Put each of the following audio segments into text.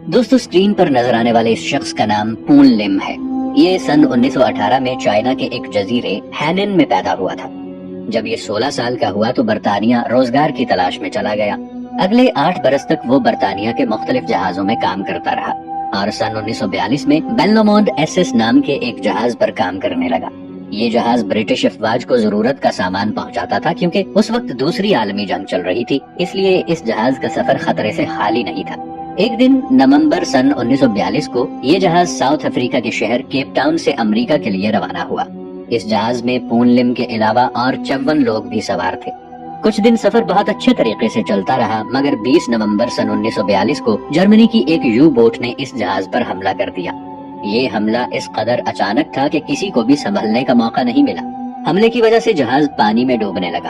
دوستو اسکرین پر نظر آنے والے اس شخص کا نام پون لم ہے۔ یہ سن 1918 میں چائنا کے ایک جزیرے ہینن میں پیدا ہوا تھا۔ جب یہ 16 سال کا ہوا تو برطانیہ روزگار کی تلاش میں چلا گیا۔ اگلے 8 برس تک وہ برطانیہ کے مختلف جہازوں میں کام کرتا رہا اور سن 1942 میں بیلمونٹ ایس ایس نام کے ایک جہاز پر کام کرنے لگا۔ یہ جہاز برٹش افواج کو ضرورت کا سامان پہنچاتا تھا کیونکہ اس وقت دوسری عالمی جنگ چل رہی تھی، اس لیے اس جہاز کا سفر خطرے سے خالی نہیں تھا۔ ایک دن نومبر سن 1942 کو یہ جہاز ساؤتھ افریقہ کے شہر کیپ ٹاؤن سے امریکہ کے لیے روانہ ہوا۔ اس جہاز میں پون لم کے علاوہ اور 54 لوگ بھی سوار تھے۔ کچھ دن سفر بہت اچھے طریقے سے چلتا رہا، مگر 20 نومبر سن 1942 کو جرمنی کی ایک یو بوٹ نے اس جہاز پر حملہ کر دیا۔ یہ حملہ اس قدر اچانک تھا کہ کسی کو بھی سنبھلنے کا موقع نہیں ملا۔ حملے کی وجہ سے جہاز پانی میں ڈوبنے لگا۔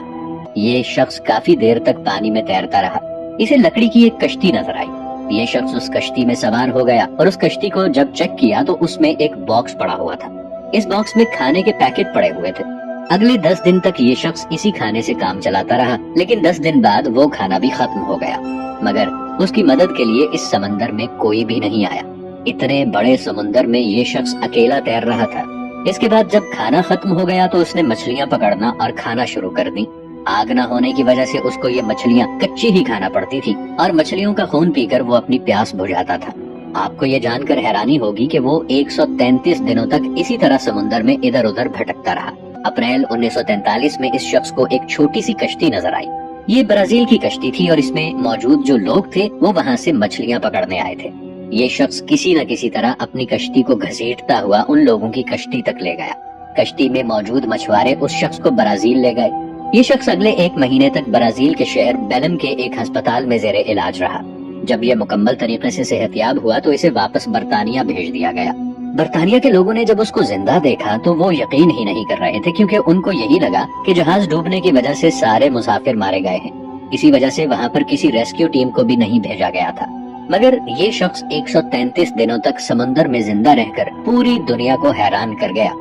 یہ شخص کافی دیر تک پانی میں تیرتا رہا۔ اسے لکڑی کی ایک کشتی نظر آئی۔ یہ شخص اس کشتی میں سوار ہو گیا اور اس کشتی کو جب چیک کیا تو اس میں ایک باکس پڑا ہوا تھا۔ اس باکس میں کھانے کے پیکٹ پڑے ہوئے تھے۔ اگلے 10 دن تک یہ شخص اسی کھانے سے کام چلاتا رہا، لیکن 10 دن بعد وہ کھانا بھی ختم ہو گیا، مگر اس کی مدد کے لیے اس سمندر میں کوئی بھی نہیں آیا۔ اتنے بڑے سمندر میں یہ شخص اکیلا تیر رہا تھا۔ اس کے بعد جب کھانا ختم ہو گیا تو اس نے مچھلیاں پکڑنا اور کھانا شروع کر دی۔ آگ نہ ہونے کی وجہ سے اس کو یہ مچھلیاں کچی ہی کھانا پڑتی تھی اور مچھلیوں کا خون پی کر وہ اپنی پیاس بجھاتا تھا۔ آپ کو یہ جان کر حیرانی ہوگی کہ وہ 133 دنوں تک اسی طرح سمندر میں ادھر ادھر بھٹکتا رہا۔ اپریل 1943 میں اس شخص کو ایک چھوٹی سی کشتی نظر آئی۔ یہ برازیل کی کشتی تھی اور اس میں موجود جو لوگ تھے وہ وہاں سے مچھلیاں پکڑنے آئے تھے۔ یہ شخص کسی نہ کسی طرح اپنی کشتی کو گھسیٹتا ہوا ان لوگوں کی کشتی تک لے گیا۔ کشتی میں موجود مچھوارے اس شخص کو برازیل لے گئے۔ یہ شخص اگلے 1 مہینے تک برازیل کے شہر بیلم کے ایک ہسپتال میں زیر علاج رہا۔ جب یہ مکمل طریقے سے صحت یاب ہوا تو اسے واپس برطانیہ بھیج دیا گیا۔ برطانیہ کے لوگوں نے جب اس کو زندہ دیکھا تو وہ یقین ہی نہیں کر رہے تھے، کیونکہ ان کو یہی لگا کہ جہاز ڈوبنے کی وجہ سے سارے مسافر مارے گئے ہیں۔ اسی وجہ سے وہاں پر کسی ریسکیو ٹیم کو بھی نہیں بھیجا گیا تھا۔ مگر یہ شخص 133 دنوں تک سمندر میں زندہ رہ کر پوری دنیا کو حیران کر گیا۔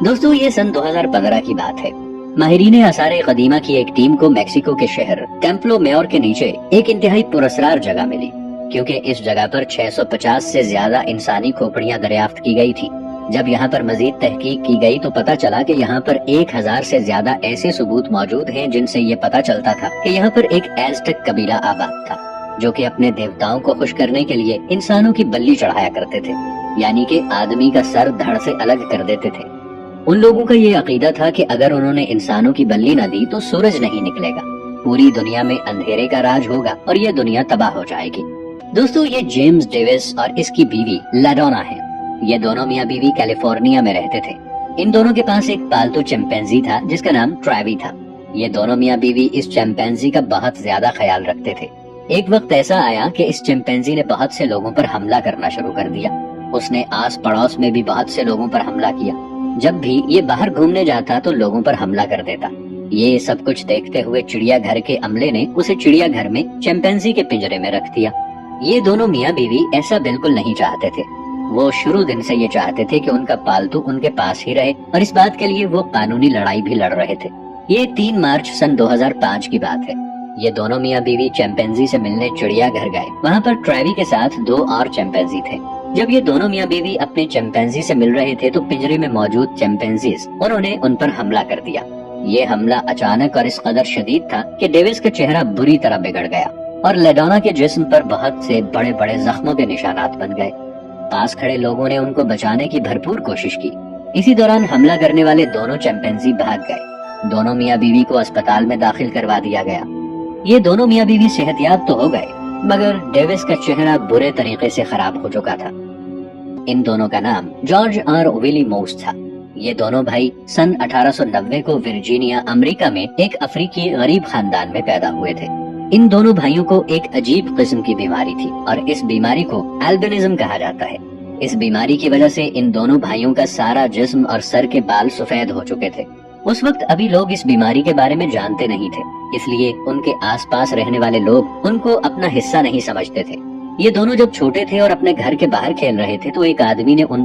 دوستو، یہ سن 2015 کی بات ہے۔ ماہرین آثار قدیمہ کی ایک ٹیم کو میکسیکو کے شہر ٹیمپلو میور کے نیچے ایک انتہائی پراسرار جگہ ملی، کیونکہ اس جگہ پر 650 سے زیادہ انسانی کھوپڑیاں دریافت کی گئی تھی۔ جب یہاں پر مزید تحقیق کی گئی تو پتہ چلا کہ یہاں پر 1000 سے زیادہ ایسے ثبوت موجود ہیں جن سے یہ پتہ چلتا تھا کہ یہاں پر ایک ایزٹک قبیلہ آباد تھا، جو کہ اپنے دیوتاؤں کو خوش کرنے کے لیے انسانوں کی بلی چڑھایا کرتے تھے، یعنی کہ آدمی کا سر دھڑ سے الگ کر دیتے تھے۔ ان لوگوں کا یہ عقیدہ تھا کہ اگر انہوں نے انسانوں کی بلی نہ دی تو سورج نہیں نکلے گا، پوری دنیا میں اندھیرے کا راج ہوگا اور یہ دنیا تباہ ہو جائے گی۔ دوستو، یہ جیمز ڈیوس اور اس کی بیوی لیڈونا ہے۔ یہ دونوں میاں بیوی کیلیفورنیا میں رہتے تھے۔ ان دونوں کے پاس ایک پالتو چمپینزی تھا جس کا نام ٹریوی تھا۔ یہ دونوں میاں بیوی اس چمپینزی کا بہت زیادہ خیال رکھتے تھے۔ ایک وقت ایسا آیا کہ اس چمپینزی نے بہت سے لوگوں پر حملہ کرنا شروع کر دیا۔ اس نے آس پڑوس میں بھی بہت سے لوگوں پر حملہ کیا۔ جب بھی یہ باہر گھومنے جاتا تو لوگوں پر حملہ کر دیتا۔ یہ سب کچھ دیکھتے ہوئے چڑیا گھر کے عملے نے اسے چڑیا گھر میں چمپینزی کے پنجرے میں رکھ دیا۔ یہ دونوں میاں بیوی ایسا بالکل نہیں چاہتے تھے۔ وہ شروع دن سے یہ چاہتے تھے کہ ان کا پالتو ان کے پاس ہی رہے، اور اس بات کے لیے وہ قانونی لڑائی بھی لڑ رہے تھے۔ یہ 3 مارچ سن 2005 کی بات ہے۔ یہ دونوں میاں بیوی چمپینزی سے ملنے چڑیا گھر گئے۔ وہاں پر ٹریوی کے ساتھ 2 اور چمپینزی تھے۔ جب یہ دونوں میاں بیوی اپنے چمپینزی سے مل رہے تھے تو پنجرے میں موجود چمپینزیز انہوں نے ان پر حملہ کر دیا۔ یہ حملہ اچانک اور اس قدر شدید تھا کہ ڈیوس کا چہرہ بری طرح بگڑ گیا اور لیڈونا کے جسم پر بہت سے بڑے بڑے زخموں کے نشانات بن گئے۔ پاس کھڑے لوگوں نے ان کو بچانے کی بھرپور کوشش کی۔ اسی دوران حملہ کرنے والے دونوں چمپینزی بھاگ گئے۔ دونوں میاں بیوی کو اسپتال میں داخل کروا دیا گیا۔ یہ دونوں میاں بیوی صحت یاب تو ہو گئے، مگر ڈیوس کا چہرہ برے طریقے سے خراب ہو چکا تھا۔ ان دونوں کا نام جارج اور ویلی موس تھا۔ یہ دونوں بھائی سن 1890 کو ورجینیا، امریکہ میں ایک افریقی غریب خاندان میں پیدا ہوئے تھے۔ ان دونوں بھائیوں کو ایک عجیب قسم کی بیماری تھی اور اس بیماری کو البینزم کہا جاتا ہے۔ اس بیماری کی وجہ سے ان دونوں بھائیوں کا سارا جسم اور سر کے بال سفید ہو چکے تھے۔ اس وقت ابھی لوگ اس بیماری کے بارے میں جانتے نہیں تھے، اس لیے ان کے آس پاس رہنے والے لوگ ان کو اپنا حصہ نہیں سمجھتے تھے۔ یہ دونوں جب چھوٹے تھے اور اپنے گھر کے باہر کھیل رہے تھے تو ایک آدمی نے ان